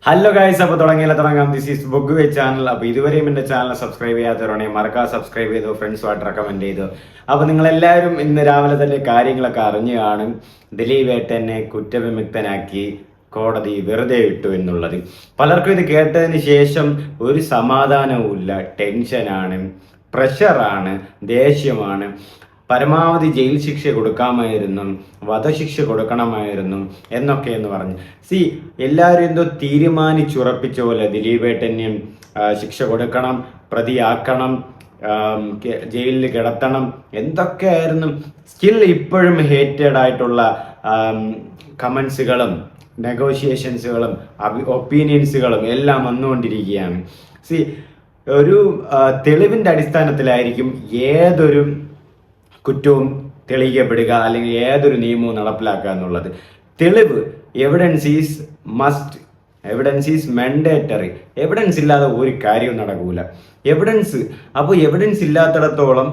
Hello guys, അപ്പോൾ തുടങ്ങാം. This is book way channel. അപ്പോൾ ഇതുവരെയും എൻ്റെ ചാനൽ സബ്സ്ക്രൈബ് ചെയ്യാത്തവരാണെങ്കിൽ മറക്കാതെ സബ്സ്ക്രൈബ് ചെയ്തു, ഫ്രണ്ട്സുമായിട്ട് റെക്കമെൻഡ് ചെയ്തു. അപ്പോൾ നിങ്ങളെല്ലാവരും ഇന്ന് രാവിലെ തന്നെ കാര്യങ്ങളൊക്കെ അറിഞ്ഞു കാണും. ദിലീപ് ഏട്ടനെ കുറ്റവിമുക്തനാക്കി കോടതി വെറുതെ വിട്ടു എന്നുള്ളത്. പലർക്കും ഇത് കേട്ടതിന് ശേഷം ഒരു സമാധാനവുമില്ല, ടെൻഷനാണ്, പ്രഷറാണ്, ദേഷ്യമാണ്. പരമാവധി ജയിൽ ശിക്ഷ കൊടുക്കാമായിരുന്നു, വധശിക്ഷ കൊടുക്കണമായിരുന്നു എന്ന് പറഞ്ഞു. എല്ലാവരും എന്തോ തീരുമാനിച്ചുറപ്പിച്ച പോലെ ദിലീപേട്ടന് ശിക്ഷ കൊടുക്കണം, പ്രതിയാക്കണം, ജയിലിൽ കിടത്തണം, എന്തൊക്കെയായിരുന്നു. സ്റ്റിൽ ഇപ്പോഴും ഹേറ്റഡ് ആയിട്ടുള്ള കമൻസുകളും നെഗോഷിയേഷൻസുകളും ഒപ്പീനിയൻസുകളും എല്ലാം വന്നുകൊണ്ടിരിക്കുകയാണ്. ഒരു തെളിവിൻ്റെ അടിസ്ഥാനത്തിലായിരിക്കും ഏതൊരു കുറ്റവും തെളിയിക്കപ്പെടുക, അല്ലെങ്കിൽ ഏതൊരു നിയമവും നടപ്പിലാക്കുക എന്നുള്ളത്. തെളിവ്, evidence is must, evidence is mandatory. Evidence ഇല്ലാതെ ഒരു കാര്യവും നടക്കൂല. അപ്പോൾ എവിഡൻസ് ഇല്ലാത്തിടത്തോളം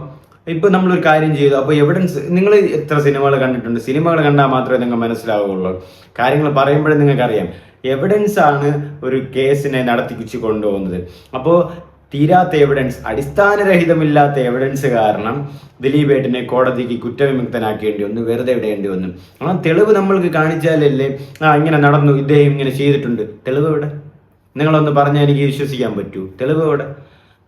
ഇപ്പോൾ നമ്മളൊരു കാര്യം ചെയ്തു, അപ്പോൾ എവിഡൻസ്, നിങ്ങൾ എത്ര സിനിമകൾ കണ്ടിട്ടുണ്ട്? സിനിമകൾ കണ്ടാൽ മാത്രമേ നിങ്ങൾക്ക് മനസ്സിലാവുകയുള്ളൂ. കാര്യങ്ങൾ പറയുമ്പോഴേ നിങ്ങൾക്കറിയാം. എവിഡൻസ് ആണ് ഒരു കേസിനെ നടത്തിച്ച് കൊണ്ടുപോകുന്നത്. അപ്പോൾ തീരാത്ത എവിഡൻസ്, അടിസ്ഥാനരഹിതമില്ലാത്ത എവിഡൻസ് കാരണം ദിലീപേട്ടനെ കോടതിക്ക് കുറ്റവിമുക്തനാക്കേണ്ടി വന്നു, വെറുതെ വിടേണ്ടി വന്നു. ആ തെളിവ് നമ്മൾക്ക് കാണിച്ചാലല്ലേ ഇങ്ങനെ നടന്നു, ഇദ്ദേഹം ഇങ്ങനെ ചെയ്തിട്ടുണ്ട്, തെളിവ് എവിടെ? നിങ്ങളൊന്ന് പറഞ്ഞാൽ എനിക്ക് വിശ്വസിക്കാൻ പറ്റൂ, തെളിവ് എവിടെ?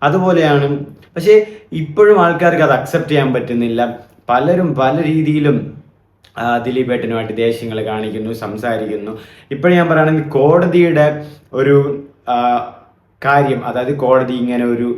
അതുപോലെയാണ്. പക്ഷേ ഇപ്പോഴും ആൾക്കാർക്ക് അത് അക്സെപ്റ്റ് ചെയ്യാൻ പറ്റുന്നില്ല. പലരും പല രീതിയിലും ദിലീപേട്ടനുമായിട്ട് ദേഷ്യങ്ങൾ കാണിക്കുന്നു, സംസാരിക്കുന്നു. ഇപ്പോഴും ഞാൻ പറയുകയാണെങ്കിൽ കോടതിയുടെ ഒരു കാര്യം, അതായത് കോടതി ഇങ്ങനെ ഒരു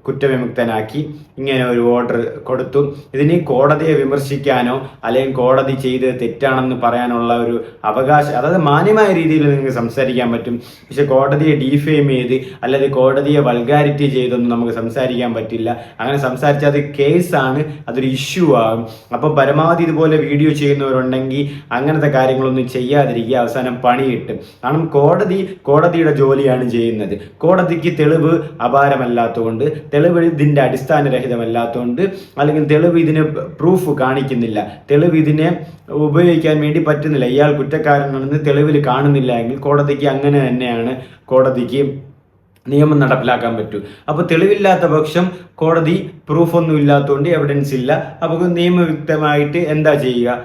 കുറ്റവിമുക്തനാക്കി ഇങ്ങനെ ഒരു ഓർഡർ കൊടുത്തു. ഇതിന് കോടതിയെ വിമർശിക്കാനോ അല്ലെങ്കിൽ കോടതി ചെയ്ത് തെറ്റാണെന്ന് പറയാനുള്ള ഒരു അവകാശം, അതായത് മാന്യമായ രീതിയിൽ നിങ്ങൾക്ക് സംസാരിക്കാൻ പറ്റും. പക്ഷെ കോടതിയെ ഡീഫെയിം ചെയ്ത് അല്ലെങ്കിൽ കോടതിയെ വൾഗാരിറ്റി ചെയ്തൊന്നും നമുക്ക് സംസാരിക്കാൻ പറ്റില്ല. അങ്ങനെ സംസാരിച്ചാൽ അത് കേസാണ്, അതൊരു ഇഷ്യൂ ആകും. അപ്പോൾ പരമാവധി ഇതുപോലെ വീഡിയോ ചെയ്യുന്നവരുണ്ടെങ്കിൽ അങ്ങനത്തെ കാര്യങ്ങളൊന്നും ചെയ്യാതിരിക്കുക, അവസാനം പണി കിട്ടും. കാരണം കോടതിയുടെ ജോലിയാണ് ചെയ്യുന്നത്. കോടതിക്ക് തെളിവ് അപാരമല്ലാത്തതുകൊണ്ട്, തെളിവ് ഇതിൻ്റെ അടിസ്ഥാനരഹിതമല്ലാത്തതുകൊണ്ട്, അല്ലെങ്കിൽ തെളിവ് ഇതിന് പ്രൂഫ് കാണിക്കുന്നില്ല, തെളിവ് ഇതിനെ ഉപയോഗിക്കാൻ വേണ്ടി പറ്റുന്നില്ല, ഇയാൾ കുറ്റക്കാരനാണെന്ന് തെളിവിൽ കാണുന്നില്ല എങ്കിൽ കോടതിക്ക് അങ്ങനെ തന്നെയാണ് കോടതിക്ക് നിയമം നടപ്പിലാക്കാൻ പറ്റൂ. അപ്പോൾ തെളിവില്ലാത്ത പക്ഷം കോടതി പ്രൂഫൊന്നും ഇല്ലാത്തതുകൊണ്ട്, എവിഡൻസ് ഇല്ല, അപ്പോൾ നിയമവിരുദ്ധമായിട്ട് എന്താ ചെയ്യുക?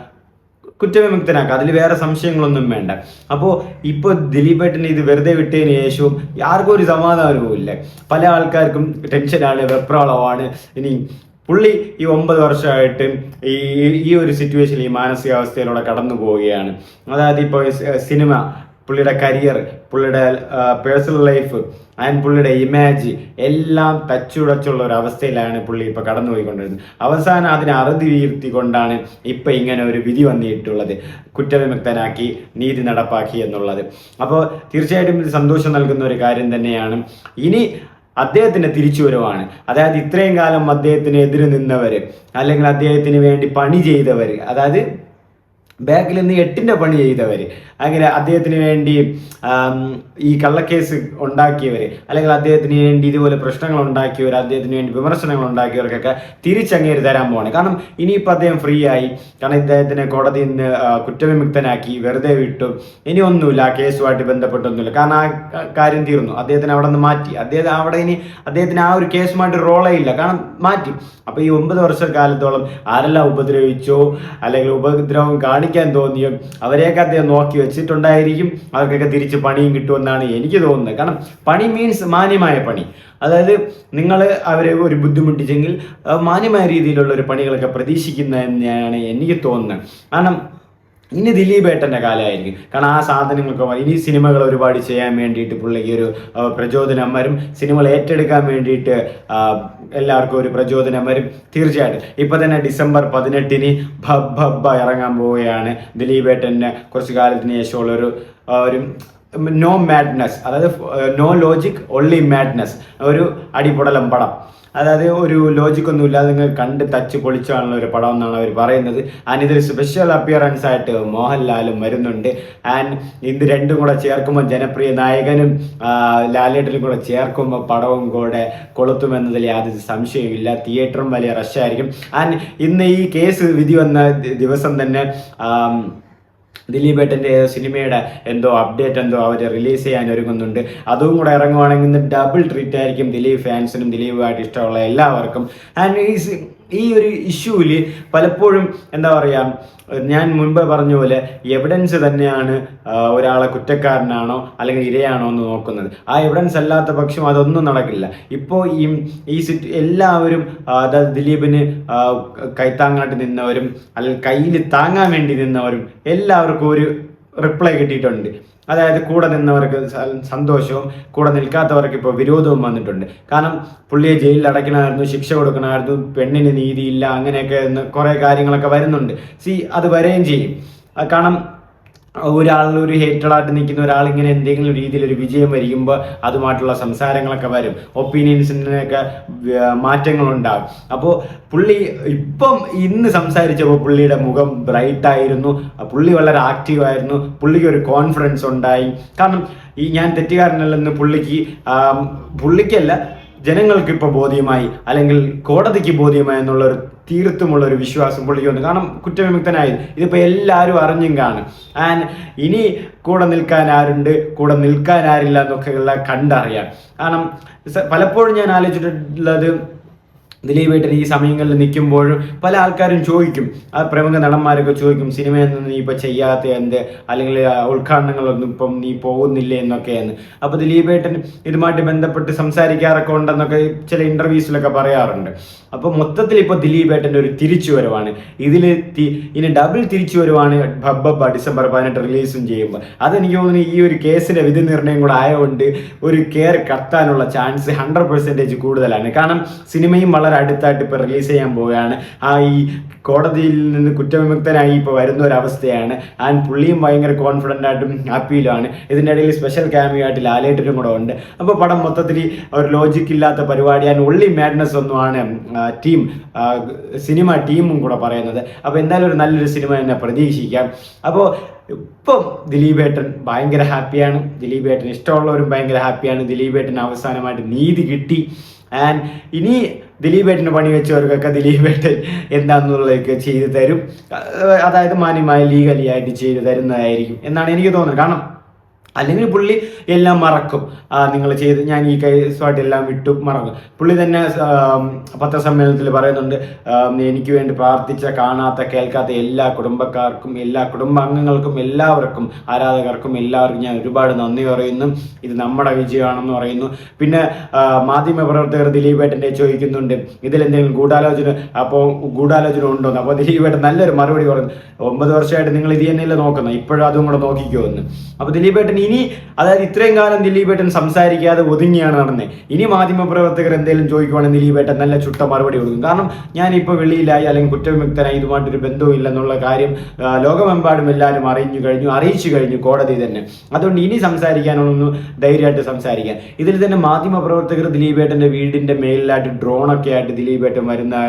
കുറ്റവിമുക്തനാക്കുക. അതിൽ വേറെ സംശയങ്ങളൊന്നും വേണ്ട. അപ്പോൾ ഇപ്പോൾ ദിലീപേട്ടന് ഇത് വെറുതെ വിട്ടതിന് ശേഷവും ആർക്കും ഒരു സമാധാനവും ഇല്ല. പല ആൾക്കാർക്കും ടെൻഷനാണ്, വെപ്രാളമാണ്. ഇനി പുള്ളി ഈ 9 വർഷമായിട്ട് ഈ ഒരു സിറ്റുവേഷനിൽ, ഈ മാനസികാവസ്ഥയിലൂടെ കടന്നു പോവുകയാണ്. അതായത് ഇപ്പോൾ സിനിമ, പുള്ളിയുടെ കരിയർ, പുള്ളിയുടെ പേഴ്സണൽ ലൈഫ് ആൻഡ് പുള്ളിയുടെ ഇമേജ് എല്ലാം തച്ചുടച്ചുള്ള ഒരു അവസ്ഥയിലാണ് പുള്ളി ഇപ്പോൾ കടന്നുപോയിക്കൊണ്ടിരുന്നത്. അവസാനം അതിനെ അറുതി വീഴ്ത്തിക്കൊണ്ടാണ് ഇപ്പം ഇങ്ങനെ ഒരു വിധി വന്നിട്ടുള്ളത്, കുറ്റവിമുക്തനാക്കി നീതി നടപ്പാക്കി എന്നുള്ളത്. അപ്പോൾ തീർച്ചയായിട്ടും ഇത് സന്തോഷം നൽകുന്ന ഒരു കാര്യം തന്നെയാണ്. ഇനി അദ്ദേഹത്തിൻ്റെ തിരിച്ചുവരവാണ്. അതായത് ഇത്രയും കാലം അദ്ദേഹത്തിന് എതിര് നിന്നവർ, അല്ലെങ്കിൽ അദ്ദേഹത്തിന് വേണ്ടി പണി ചെയ്തവർ, അതായത് ബാക്കിൽ നിന്ന് 8ന്റെ പണി ചെയ്തവർ, അങ്ങനെ അദ്ദേഹത്തിന് വേണ്ടി ഈ കള്ളക്കേസ് ഉണ്ടാക്കിയവർ, അല്ലെങ്കിൽ അദ്ദേഹത്തിന് വേണ്ടി ഇതുപോലെ പ്രശ്നങ്ങൾ ഉണ്ടാക്കിയവർ, അദ്ദേഹത്തിന് വേണ്ടി വിമർശനങ്ങൾ ഉണ്ടാക്കിയവർക്കൊക്കെ തിരിച്ചങ്ങേര് തരാൻ പോവാണ്. കാരണം ഇനിയിപ്പോൾ അദ്ദേഹം ഫ്രീ ആയി. കാരണം ഇദ്ദേഹത്തിനെ കോടതിയിൽ നിന്ന് കുറ്റവിമുക്തനാക്കി വെറുതെ വിട്ടു. ഇനി ഒന്നുമില്ല, ആ കേസുമായിട്ട് ബന്ധപ്പെട്ടൊന്നുമില്ല. കാരണം ആ കാര്യം തീർന്നു. അദ്ദേഹത്തിന് അവിടെ നിന്ന് മാറ്റി. അദ്ദേഹത്തിന് ആ ഒരു കേസുമായിട്ട് റോളേ ഇല്ല, കാരണം മാറ്റി. അപ്പോൾ ഈ 9 വർഷക്കാലത്തോളം ആരെല്ലാം ഉപദ്രവിച്ചോ അല്ലെങ്കിൽ ഉപദ്രവം കാണിക്കാൻ തോന്നിയോ അവരെയൊക്കെ അദ്ദേഹം നോക്കി വെച്ചിട്ടുണ്ടായിരിക്കും. അവർക്കൊക്കെ തിരിച്ച് പണിയും കിട്ടുമെന്നാണ് എനിക്ക് തോന്നുന്നത്. കാരണം പണി മീൻസ് മാന്യമായ പണി. അതായത് നിങ്ങൾ അവരെ ഒരു ബുദ്ധിമുട്ടിച്ചെങ്കിൽ മാന്യമായ രീതിയിലുള്ള ഒരു പണികളൊക്കെ പ്രതീക്ഷിക്കുന്നതെന്നാണ് എനിക്ക് തോന്നുന്നത്. കാരണം ഇനി ദിലീപേട്ടൻ്റെ കാലമായിരിക്കും. കാരണം ആ സാധനങ്ങളൊക്കെ ഇനി സിനിമകൾ ഒരുപാട് ചെയ്യാൻ വേണ്ടിയിട്ട് പുള്ളിക്ക് ഒരു പ്രചോദനം വരും. സിനിമകൾ ഏറ്റെടുക്കാൻ വേണ്ടിയിട്ട് എല്ലാവർക്കും ഒരു പ്രചോദനം വരും തീർച്ചയായിട്ടും. ഇപ്പം തന്നെ ഡിസംബർ 18 ഭബ്ബ ഇറങ്ങാൻ പോവുകയാണ്. ദിലീപേട്ടന് കുറച്ച് കാലത്തിന് ശേഷമുള്ളൊരു നോ മാഡ്നസ്, അതായത് നോ ലോജിക് ഓൺലി മാഡ്നസ്, ഒരു അടിപൊടലം പടം. അതായത് ഒരു ലോജിക്കൊന്നും ഇല്ലാതെ നിങ്ങൾ കണ്ട് തച്ച് പൊളിച്ചാണുള്ള ഒരു പടം എന്നാണ് അവർ പറയുന്നത്. ആൻഡ് ഇതിൽ സ്പെഷ്യൽ അപ്പിയറൻസ് ആയിട്ട് മോഹൻലാലും വരുന്നുണ്ട്. ആൻഡ് ഇത് രണ്ടും കൂടെ ചേർക്കുമ്പോൾ, ജനപ്രിയ നായകനും ലാലേട്ടനും കൂടെ ചേർക്കുമ്പോൾ പടവും കൂടെ കൊളുത്തുമെന്നതിൽ യാതൊരു സംശയമില്ല. തിയേറ്ററും വലിയ റഷായിരിക്കും. ആൻഡ് ഇന്ന് ഈ കേസ് വിധി വന്ന ദിവസം തന്നെ ദിലീപേട്ടൻ്റെ സിനിമയുടെ എന്തോ അപ്ഡേറ്റ് എന്തോ അവർ റിലീസ് ചെയ്യാൻ ഒരുങ്ങുന്നുണ്ട്. അതും കൂടെ ഇറങ്ങുവാണെങ്കിൽ ഡബിൾ ട്രീറ്റ് ആയിരിക്കും ദിലീപ് ഫാൻസിനും ദിലീപുമായിട്ട് ഇഷ്ടമുള്ള എല്ലാവർക്കും. ആൻഡ് ഈ ഒരു ഇഷ്യൂവിൽ പലപ്പോഴും എന്താ പറയുക, ഞാൻ മുൻപ് പറഞ്ഞ പോലെ എവിഡൻസ് തന്നെയാണ് ഒരാളെ കുറ്റക്കാരനാണോ അല്ലെങ്കിൽ ഇരയാണോ എന്ന് നോക്കുന്നത്. ആ എവിഡൻസ് അല്ലാത്ത പക്ഷം അതൊന്നും നടക്കില്ല. ഇപ്പോൾ ഈ എല്ലാവരും അതായത് ദിലീപിന് കൈത്താങ്ങായിട്ട് നിന്നവരും അല്ലെങ്കിൽ കയ്യിൽ താങ്ങാൻ വേണ്ടി നിന്നവരും എല്ലാവർക്കും ഒരു റിപ്ലൈ കിട്ടിയിട്ടുണ്ട്. അതായത് കൂടെ നിന്നവർക്ക് സന്തോഷവും കൂടെ നിൽക്കാത്തവർക്ക് ഇപ്പോൾ വിരോധവും വന്നിട്ടുണ്ട്. കാരണം പുള്ളിയെ ജയിലിൽ അടയ്ക്കണമായിരുന്നു, ശിക്ഷ കൊടുക്കണമായിരുന്നു, പെണ്ണിന് നീതിയില്ല, അങ്ങനെയൊക്കെ കുറേ കാര്യങ്ങളൊക്കെ വരുന്നുണ്ട്. അത് വരികയും ചെയ്യും. കാരണം ഒരു ഹേറ്റഡായിട്ട് നിൽക്കുന്ന ഒരാൾ ഇങ്ങനെ എന്തെങ്കിലും രീതിയിൽ ഒരു വിജയം വരിക്കുമ്പോൾ അതുമായിട്ടുള്ള സംസാരങ്ങളൊക്കെ വരും, ഒപ്പീനിയൻസിനൊക്കെ മാറ്റങ്ങളുണ്ടാകും. അപ്പോൾ പുള്ളി ഇന്ന് സംസാരിച്ചപ്പോൾ പുള്ളിയുടെ മുഖം ബ്രൈറ്റ് ആയിരുന്നു, പുള്ളി വളരെ ആക്റ്റീവായിരുന്നു, പുള്ളിക്ക് ഒരു കോൺഫിഡൻസ് ഉണ്ടായി. കാരണം ഞാൻ തെറ്റുകാരനല്ലെന്ന് പുള്ളിക്കല്ല ജനങ്ങൾക്ക് ഇപ്പോൾ ബോധ്യമായി, അല്ലെങ്കിൽ കോടതിക്ക് ബോധ്യമായി എന്നുള്ളൊരു തീർത്തുമുള്ള ഒരു വിശ്വാസം പുള്ളിക്ക് വന്നു. കാരണം കുറ്റവിമുക്തനായി ഇതിപ്പോൾ എല്ലാവരും അറിഞ്ഞും കാണും. ആൻഡ് ഇനി കൂടെ നിൽക്കാൻ ആരുണ്ട്, കൂടെ നിൽക്കാൻ ആരില്ല എന്നൊക്കെ എല്ലാം കണ്ടറിയാം. കാരണം പലപ്പോഴും ഞാൻ ആലോചിച്ചിട്ടുള്ളത്, ദിലീപേട്ടൻ ഈ സമയങ്ങളിൽ നിൽക്കുമ്പോഴും പല ആൾക്കാരും ചോദിക്കും, ആ പ്രമുഖ നടന്മാരൊക്കെ ചോദിക്കും, സിനിമയിൽ നീ ഇപ്പം ചെയ്യാത്ത എന്ത്, അല്ലെങ്കിൽ ഉദ്ഘാടനങ്ങളൊന്നും ഇപ്പം നീ പോകുന്നില്ലേ എന്നൊക്കെയാണ്. അപ്പോൾ ദിലീപേട്ടൻ ഇതുമായിട്ട് ബന്ധപ്പെട്ട് സംസാരിക്കാറൊക്കെ ഉണ്ടെന്നൊക്കെ ചില ഇൻ്റർവ്യൂസിലൊക്കെ പറയാറുണ്ട്. അപ്പോൾ മൊത്തത്തിൽ ഇപ്പോൾ ദിലീപേട്ടൻ്റെ ഒരു തിരിച്ചുവരവാണ്. ഇനി ഡബിൾ തിരിച്ചുവരവാണ് ഡിസംബർ 18 റിലീസും ചെയ്യുമ്പോൾ. അതെനിക്ക് തോന്നുന്നു ഈ ഒരു കേസിൻ്റെ വിധി നിർണ്ണയം കൂടെ ആയതുകൊണ്ട് ഒരു കെയർ കത്താനുള്ള ചാൻസ് 100% കൂടുതലാണ്. കാരണം സിനിമയും വളരെ അടുത്തായിട്ട് ഇപ്പോൾ റിലീസ് ചെയ്യാൻ പോവുകയാണ്. ഈ കോടതിയിൽ നിന്ന് കുറ്റവിമുക്തനായി ഇപ്പോൾ വരുന്ന ഒരവസ്ഥയാണ്. ആൻഡ് പുള്ളിയും ഭയങ്കര കോൺഫിഡൻ്റ് ആയിട്ടും ഹാപ്പിയിലുമാണ്. ഇതിൻ്റെ ഇടയിൽ സ്പെഷ്യൽ ക്യാമിയോ ആയിട്ട് ലാലേട്ടനും കൂടെ ഉണ്ട്. അപ്പോൾ പടം മൊത്തത്തിൽ ഒരു ലോജിക്ക് ഇല്ലാത്ത പരിപാടി ആൻഡ് ഒള്ളി മാഡ്നസ് ഒന്നുമാണ് സിനിമ ടീമും കൂടെ പറയുന്നത്. അപ്പോൾ എന്തായാലും ഒരു നല്ലൊരു സിനിമ തന്നെ പ്രതീക്ഷിക്കാം. അപ്പോൾ ഇപ്പം ദിലീപേട്ടൻ ഭയങ്കര ഹാപ്പിയാണ്, ദിലീപേട്ടൻ ഇഷ്ടമുള്ളവരും ഭയങ്കര ഹാപ്പിയാണ്. ദിലീപേട്ടൻ അവസാനമായിട്ട് നീതി കിട്ടി. ആൻഡ് ഇനി ദിലീപേട്ടന് പണി വെച്ചവർക്കൊക്കെ ദിലീപേട്ടൻ എന്താണെന്നുള്ളതൊക്കെ ചെയ്തു തരും. അതായത് മാന്യമായി ലീഗലി ആയിട്ട് ചെയ്തു തരുന്നതായിരിക്കും എന്നാണ് എനിക്ക് തോന്നുന്നത്. കാരണം അല്ലെങ്കിൽ പുള്ളി എല്ലാം മറക്കും. നിങ്ങൾ ചെയ്ത് ഞാൻ ഈ കേസുമായിട്ട് എല്ലാം വിട്ടു മറക്കും. പുള്ളി തന്നെ പത്രസമ്മേളനത്തിൽ പറയുന്നുണ്ട്, എനിക്ക് വേണ്ടി പ്രാർത്ഥിച്ച, കാണാത്ത, കേൾക്കാത്ത എല്ലാ കുടുംബക്കാർക്കും, എല്ലാ കുടുംബാംഗങ്ങൾക്കും, എല്ലാവർക്കും, ആരാധകർക്കും എല്ലാവർക്കും ഞാൻ ഒരുപാട് നന്ദി പറയുന്നു. ഇത് നമ്മുടെ വിജയമാണെന്ന് പറയുന്നു. പിന്നെ മാധ്യമപ്രവർത്തകർ ദിലീപേട്ടൻ്റെ ചോദിക്കുന്നുണ്ട്, ഇതിലെന്തെങ്കിലും ഗൂഢാലോചന ഉണ്ടോന്ന്. അപ്പോൾ ദിലീപേട്ടൻ നല്ലൊരു മറുപടി പറഞ്ഞു, 9 വർഷമായിട്ട് നിങ്ങൾ ഇത് തന്നെയല്ലേ നോക്കുന്നത്, ഇപ്പോഴും അതും കൂടെ നോക്കിക്കോ എന്ന്. അപ്പോൾ ദിലീപേട്ടൻ അതായത് ഇത്രയും കാലം ദിലീപേട്ടൻ സംസാരിക്കാതെ ഒതുങ്ങിയാണ് നടന്നത്. ഇനി മാധ്യമപ്രവർത്തകർ എന്തെങ്കിലും ചോദിക്കുവാണെങ്കിൽ ദിലീപേട്ടൻ നല്ല ചുട്ട മറുപടി കൊടുക്കും. കാരണം ഞാനിപ്പോൾ വെളിയിലായി അല്ലെങ്കിൽ കുറ്റവിമുക്തനായി, ഇതുമായിട്ടൊരു ബന്ധവും ഇല്ലെന്നുള്ള കാര്യം ലോകമെമ്പാടും എല്ലാവരും അറിയിച്ചു കഴിഞ്ഞു കോടതി തന്നെ. അതുകൊണ്ട് ഇനി സംസാരിക്കാനൊന്നും ധൈര്യമായിട്ട് സംസാരിക്കാൻ. ഇതിൽ തന്നെ മാധ്യമപ്രവർത്തകർ ദിലീപേട്ടൻ്റെ വീടിൻ്റെ മേലിലായിട്ട് ഡ്രോണൊക്കെ ആയിട്ട് ദിലീപേട്ടൻ വരുന്ന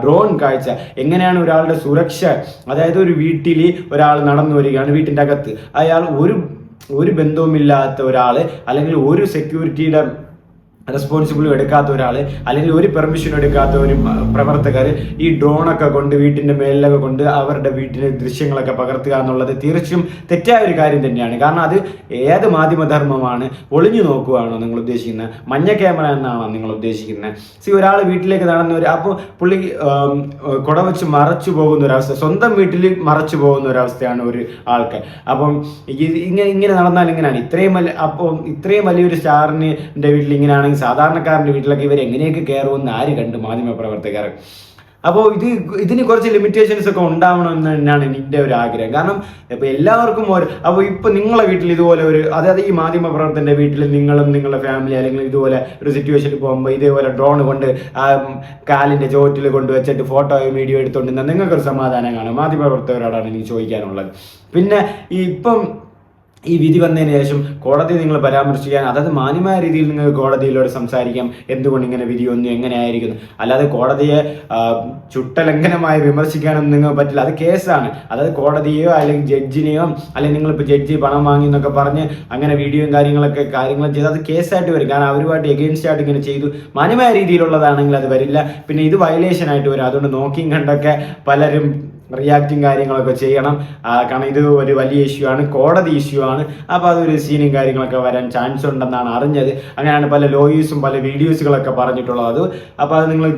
ഡ്രോൺ കാഴ്ച, എങ്ങനെയാണ് ഒരാളുടെ സുരക്ഷ, അതായത് ഒരു വീട്ടിൽ ഒരാൾ നടന്നു വരികയാണ്, വീട്ടിൻ്റെ അകത്ത് അയാൾ ഒരു ബന്ധവുമില്ലാത്ത ഒരാൾ, അല്ലെങ്കിൽ ഒരു സെക്യൂരിറ്റിയുടെ റെസ്പോൺസിബിളും എടുക്കാത്ത ഒരാൾ, അല്ലെങ്കിൽ ഒരു പെർമിഷനും എടുക്കാത്ത ഒരു പ്രവർത്തകർ ഈ ഡ്രോണൊക്കെ കൊണ്ട് വീട്ടിൻ്റെ മേലിലൊക്കെ കൊണ്ട് അവരുടെ വീട്ടിലെ ദൃശ്യങ്ങളൊക്കെ പകർത്തുക എന്നുള്ളത് തീർച്ചയായും തെറ്റായ ഒരു കാര്യം തന്നെയാണ്. കാരണം അത് ഏത് മാധ്യമധർമ്മമാണ്? ഒളിഞ്ഞു നോക്കുകയാണോ നിങ്ങൾ ഉദ്ദേശിക്കുന്നത്? മഞ്ഞ ക്യാമറ എന്നാണോ നിങ്ങൾ ഉദ്ദേശിക്കുന്നത്? ഒരാൾ വീട്ടിലേക്ക് നടന്നവർ, അപ്പോൾ പുള്ളി കുട വെച്ച് മറച്ചു പോകുന്ന ഒരവസ്ഥ, സ്വന്തം വീട്ടിൽ മറച്ചു പോകുന്ന ഒരവസ്ഥയാണ് ഒരു ആൾക്ക്. അപ്പം ഇങ്ങനെ നടന്നാൽ ഇങ്ങനെയാണ്. ഇത്രയും വലിയൊരു സ്റ്റാറിൻ്റെ വീട്ടിൽ ഇങ്ങനെയാണെങ്കിൽ സാധാരണക്കാരൻ്റെ വീട്ടിലൊക്കെ ഇവർ എങ്ങനെയൊക്കെ കയറുമെന്ന് ആര് കണ്ട്? മാധ്യമപ്രവർത്തകർ. അപ്പോൾ ഇതിന് കുറച്ച് ലിമിറ്റേഷൻസ് ഒക്കെ ഉണ്ടാവണമെന്ന് തന്നെയാണ് എൻ്റെ ഒരു ആഗ്രഹം. കാരണം ഇപ്പോൾ എല്ലാവർക്കും അപ്പോൾ ഇപ്പോൾ നിങ്ങളെ വീട്ടിൽ ഇതുപോലെ അതായത് ഈ മാധ്യമപ്രവർത്തകൻ്റെ വീട്ടിൽ നിങ്ങളും നിങ്ങളുടെ ഫാമിലി അല്ലെങ്കിൽ ഇതുപോലെ ഒരു സിറ്റുവേഷനിൽ പോകുമ്പോൾ ഇതേപോലെ ഡ്രോൺ കൊണ്ട് കാലിൻ്റെ ചോറ്റിൽ കൊണ്ട് വെച്ചിട്ട് ഫോട്ടോയോ വീഡിയോ എടുത്തുകൊണ്ടിരുന്ന നിങ്ങൾക്കൊരു സമാധാനം കാണും. മാധ്യമപ്രവർത്തകരോടാണ് എനിക്ക് ചോദിക്കാനുള്ളത്. പിന്നെ ഈ വിധി വന്നതിന് ശേഷം കോടതി നിങ്ങൾ പരാമർശിക്കാൻ, അതായത് മാന്യമായ രീതിയിൽ നിങ്ങൾ കോടതിയിലൂടെ സംസാരിക്കാം, എന്തുകൊണ്ട് ഇങ്ങനെ വിധി വന്നു, എങ്ങനെയായിരിക്കുന്നു. അല്ലാതെ കോടതിയെ ചുട്ടലംഘനമായി വിമർശിക്കാനൊന്നും നിങ്ങൾക്ക് പറ്റില്ല. അത് കേസാണ്. അതായത് കോടതിയെയോ അല്ലെങ്കിൽ ജഡ്ജിനെയോ, അല്ലെങ്കിൽ നിങ്ങളിപ്പോൾ ജഡ്ജി പണം വാങ്ങി എന്നൊക്കെ പറഞ്ഞ് അങ്ങനെ വീഡിയോയും കാര്യങ്ങളും ചെയ്ത് അത് കേസായിട്ട് വരും. കാരണം അവരുമായിട്ട് എഗെയിൻസ്റ്റ് ആയിട്ട് ഇങ്ങനെ ചെയ്തു. മാന്യമായ രീതിയിലുള്ളതാണെങ്കിൽ അത് വരില്ല. പിന്നെ ഇത് വയലേഷൻ ആയിട്ട് വരും. അതുകൊണ്ട് നോക്കിയും കണ്ടൊക്കെ പലരും റിയാക്റ്റും കാര്യങ്ങളൊക്കെ ചെയ്യണം. കാരണം ഇത് ഒരു വലിയ ഇഷ്യൂ ആണ്, കോടതി ഇഷ്യൂ ആണ്. അപ്പോൾ അതൊരു സീനും കാര്യങ്ങളൊക്കെ വരാൻ ചാൻസ് ഉണ്ടെന്നാണ് അറിഞ്ഞത്. അങ്ങനെയാണ് പല ലോയേഴ്സും പല വീഡിയോസുകളൊക്കെ പറഞ്ഞിട്ടുള്ളത്. അപ്പോൾ അത് നിങ്ങൾ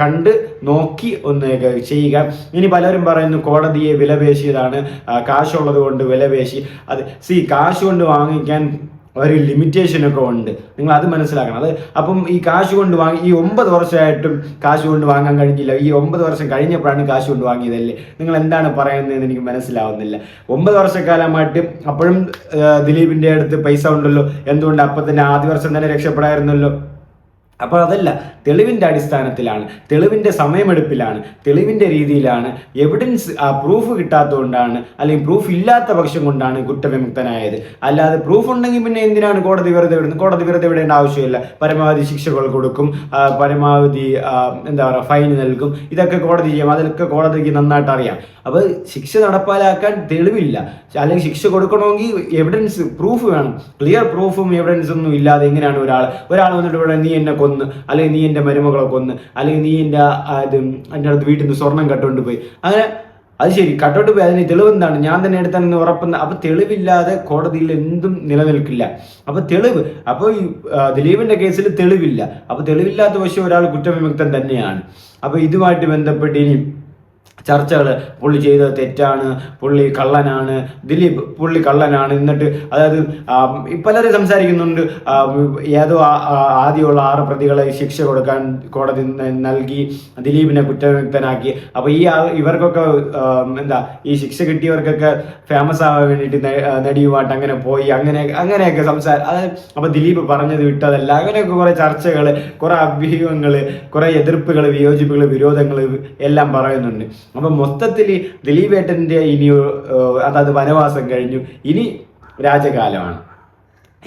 കണ്ട് നോക്കി ഒന്ന് ചെയ്യുക. ഇനി പലരും പറയുന്നു കോടതിയെ വിലപേശിയതാണ്, കാശുള്ളത് കൊണ്ട് വിലപേശി. അത് കാശ് കൊണ്ട് വാങ്ങിക്കാൻ ഒരു ലിമിറ്റേഷനൊക്കെ ഉണ്ട്, നിങ്ങൾ അത് മനസ്സിലാക്കണം. അത് അപ്പം ഈ കാശ് കൊണ്ട് ഈ 9 വർഷമായിട്ടും കാശ് കൊണ്ട് വാങ്ങാൻ കഴിഞ്ഞില്ല, ഈ 9 വർഷം കഴിഞ്ഞപ്പോഴാണ് കാശ് കൊണ്ട് വാങ്ങിയതല്ലേ, നിങ്ങൾ എന്താണ് പറയുന്നതെന്ന് എനിക്ക് മനസ്സിലാവുന്നില്ല. 9 വർഷക്കാലമായിട്ട് അപ്പോഴും ദിലീപിൻ്റെ അടുത്ത് പൈസ ഉണ്ടല്ലോ, എന്തുകൊണ്ട് അപ്പം തന്നെ ആദ്യ വർഷം തന്നെ രക്ഷപ്പെടായിരുന്നല്ലോ? അപ്പോൾ അതല്ല, തെളിവിൻ്റെ അടിസ്ഥാനത്തിലാണ്, തെളിവിൻ്റെ സമയമെടുപ്പിലാണ്, തെളിവിൻ്റെ രീതിയിലാണ്, എവിഡൻസ് പ്രൂഫ് കിട്ടാത്തതുകൊണ്ടാണ്, അല്ലെങ്കിൽ പ്രൂഫ് ഇല്ലാത്ത പക്ഷം കൊണ്ടാണ് കുറ്റവിമുക്തനായത്. അല്ലാതെ പ്രൂഫ് ഉണ്ടെങ്കിൽ പിന്നെ എന്തിനാണ് കോടതി വെറുതെ വിടുന്നത്? കോടതി വെറുതെ വിടേണ്ട ആവശ്യമില്ല. പരമാവധി ശിക്ഷകൾ കൊടുക്കും, പരമാവധി എന്താ പറയുക ഫൈൻ നൽകും, ഇതൊക്കെ കോടതി ചെയ്യും. അതൊക്കെ കോടതിക്ക് നന്നായിട്ട് അറിയാം. അപ്പോൾ ശിക്ഷ നടപ്പാലാക്കാൻ തെളിവില്ല, അല്ലെങ്കിൽ ശിക്ഷ കൊടുക്കണമെങ്കിൽ എവിഡൻസ് പ്രൂഫ് വേണം. ക്ലിയർ പ്രൂഫും എവിഡൻസൊന്നും ഇല്ലാതെ എങ്ങനെയാണ് ഒരാൾ വന്നിട്ട് ഇവിടെ നീ എന്നെ കൊന്ന്, അല്ലെങ്കിൽ നീ എൻ്റെ മരുമകളെ കൊന്ന്, അല്ലെങ്കിൽ നീ എൻ്റെ അടുത്ത് വീട്ടിൽ നിന്ന് സ്വർണം കട്ടുകൊണ്ട് പോയി, അങ്ങനെ അത് ശരി കട്ടോട്ട് പോയി, അതിന് തെളിവെന്താണ്? ഞാൻ തന്നെ എടുത്താണെന്ന് ഉറപ്പെന്ന്. അപ്പോൾ തെളിവില്ലാതെ കോടതിയിൽ എന്തും നിലനിൽക്കില്ല. അപ്പോൾ തെളിവ്, അപ്പോൾ ഈ ദിലീപിൻ്റെ കേസിൽ തെളിവില്ല. അപ്പോൾ തെളിവില്ലാത്ത പക്ഷേ ഒരാൾ കുറ്റവിമുക്തൻ തന്നെയാണ്. അപ്പോൾ ഇതുമായിട്ട് ബന്ധപ്പെട്ട് ഇനി ചർച്ചകൾ, പുള്ളി ചെയ്തത് തെറ്റാണ്, പുള്ളി കള്ളനാണ്, പുള്ളി കള്ളനാണ്. എന്നിട്ട് അതായത് പലരും സംസാരിക്കുന്നുണ്ട്, ഏതോ ആദ്യമുള്ള 6 പ്രതികളെ ശിക്ഷ കൊടുക്കാൻ കോടതി നൽകി, ദിലീപിനെ കുറ്റവിമുക്തനാക്കി. അപ്പോൾ ഇവർക്കൊക്കെ ഈ ശിക്ഷ കിട്ടിയവർക്കൊക്കെ ഫേമസ് ആവാൻ വേണ്ടിയിട്ട് നെടിയുമായിട്ട് അങ്ങനെ പോയി, അങ്ങനെയൊക്കെ അതായത് അപ്പോൾ ദിലീപ് പറഞ്ഞത് വിട്ടതല്ല, അങ്ങനെയൊക്കെ കുറേ ചർച്ചകൾ, കുറേ അഭ്യൂഹങ്ങൾ, കുറേ എതിർപ്പുകൾ, വിയോജിപ്പുകൾ, വിരോധങ്ങൾ എല്ലാം പറയുന്നുണ്ട്. അപ്പം മൊത്തത്തിൽ ദിലീപേട്ടൻ്റെ ഇനി അതായത് വനവാസം കഴിഞ്ഞു, ഇനി രാജകാലമാണ്,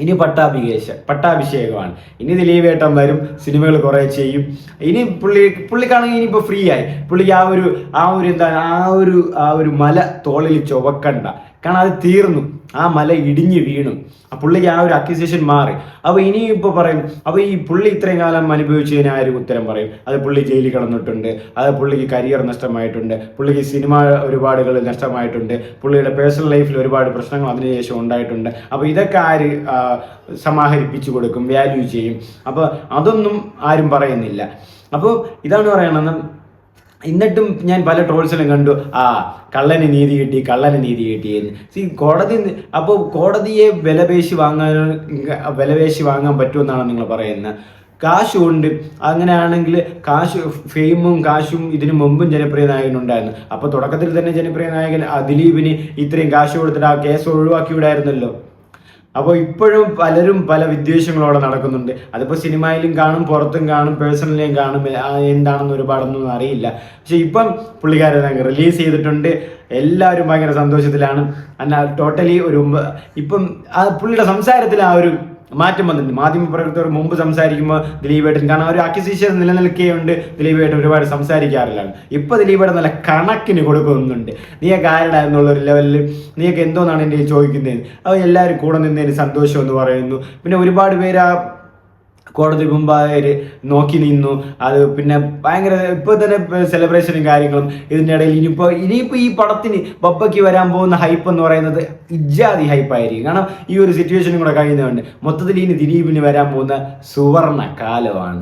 ഇനി പട്ടാഭിഷേകമാണ്. ഇനി ദിലീപേട്ടൻ വരും, സിനിമകൾ കുറേ ചെയ്യും. ഇനി പുള്ളിക്കാണെങ്കിൽ ഇനിയിപ്പോൾ ഫ്രീ ആയി. പുള്ളിക്ക് ആ ഒരു മല തോളിൽ ചുവക്കണ്ട, കാരണം അത് തീർന്നു, ആ മല ഇടിഞ്ഞു വീണു. പുള്ളിക്ക് ആ ഒരു അക്യൂസേഷൻ മാറി. അപ്പോൾ ഇനിയിപ്പോൾ പറയും, അപ്പോൾ ഈ പുള്ളി ഇത്രയും കാലം അനുഭവിച്ചതിന് ആരും ഉത്തരം പറയും? അത് പുള്ളി ജയിലിൽ കിടന്നിട്ടുണ്ട്, അത് പുള്ളിക്ക് കരിയർ നഷ്ടമായിട്ടുണ്ട്, പുള്ളിക്ക് സിനിമ ഒരുപാടുകൾ നഷ്ടമായിട്ടുണ്ട്, പുള്ളിയുടെ പേഴ്സണൽ ലൈഫിൽ ഒരുപാട് പ്രശ്നങ്ങൾ അതിനുശേഷം ഉണ്ടായിട്ടുണ്ട്. അപ്പോൾ ഇതൊക്കെ ആര് സമാഹരിപ്പിച്ചു കൊടുക്കും, വാല്യൂ ചെയ്യും? അപ്പോൾ അതൊന്നും ആരും പറയുന്നില്ല. അപ്പോൾ ഇതാണ് പറയണത്. എന്നിട്ടും ഞാൻ പല ട്രോൾസിലും കണ്ടു, കള്ളന് നീതി കിട്ടിയെന്ന്. കോടതി, അപ്പോൾ കോടതിയെ വിലപേശി വാങ്ങാൻ പറ്റുമെന്നാണ് നിങ്ങൾ പറയുന്നത്? കാശ് കൊണ്ട്, അങ്ങനെയാണെങ്കിൽ ഫെയിമും കാശും ഇതിനു മുമ്പും ജനപ്രിയ നായകനുണ്ടായിരുന്നു. അപ്പോൾ തുടക്കത്തിൽ തന്നെ ജനപ്രിയ നായകൻ ദിലീപിന് ഇത്രയും കാശ് കൊടുത്തിട്ട് ആ കേസ് ഒഴിവാക്കി വിടായിരുന്നല്ലോ. അപ്പോൾ ഇപ്പോഴും പലരും പല വിദ്വേഷങ്ങളോടെ നടക്കുന്നുണ്ട്. അതിപ്പോൾ സിനിമയിലും കാണും, പുറത്തും കാണും, പേഴ്സണലിലും കാണും, എന്താണെന്ന് ഒരുപാടൊന്നും അറിയില്ല. പക്ഷെ ഇപ്പം പുള്ളിക്കാരൻ റിലീസ് ചെയ്തിട്ടുണ്ട്, എല്ലാവരും ഭയങ്കര സന്തോഷത്തിലാണ്. എന്നാൽ ടോട്ടലി ഇപ്പം പുള്ളിയുടെ സംസാരത്തിൽ ആ ഒരു മാറ്റം വന്നിട്ടുണ്ട്. മാധ്യമപ്രവർത്തകർ മുമ്പ് സംസാരിക്കുമ്പോൾ ദിലീപേട്ടൻ, കാരണം ഒരു അക്യൂസേഷൻ നിലനിൽക്കുകയുണ്ട്, ദിലീപേട്ടൻ ഒരുപാട് സംസാരിക്കാറില്ലാണ്. ഇപ്പോൾ ദിലീപേട്ടൻ നല്ല കണക്കിന് കൊടുക്കുന്നുണ്ട്. നീയൊക്കെ ആരുടെ എന്നുള്ളൊരു ലെവലിൽ നീയൊക്കെ എന്തോന്നാണ് എൻ്റെ ചോദിക്കുന്നത്. അപ്പോൾ എല്ലാവരും കൂടെ നിന്നതിന് സന്തോഷം എന്ന് പറയുന്നു. പിന്നെ ഒരുപാട് പേര് കോടതി മുമ്പായവർ നോക്കി നിന്നു. അത് പിന്നെ ഭയങ്കര ഇപ്പോൾ തന്നെ സെലിബ്രേഷനും കാര്യങ്ങളും. ഇതിൻ്റെ ഇടയിൽ ഇനിയിപ്പോൾ ഈ പടത്തിന് ബബ്ബയ്ക്ക് വരാൻ പോകുന്ന ഹൈപ്പ് എന്ന് പറയുന്നത് ഇജാതി ഹൈപ്പായിരിക്കും. കാരണം ഈ ഒരു സിറ്റുവേഷനും കൂടെ കഴിയുന്നതുകൊണ്ട് മൊത്തത്തിൽ ഇനി ദിലീപിന് വരാൻ പോകുന്ന സുവർണ കാലമാണ്.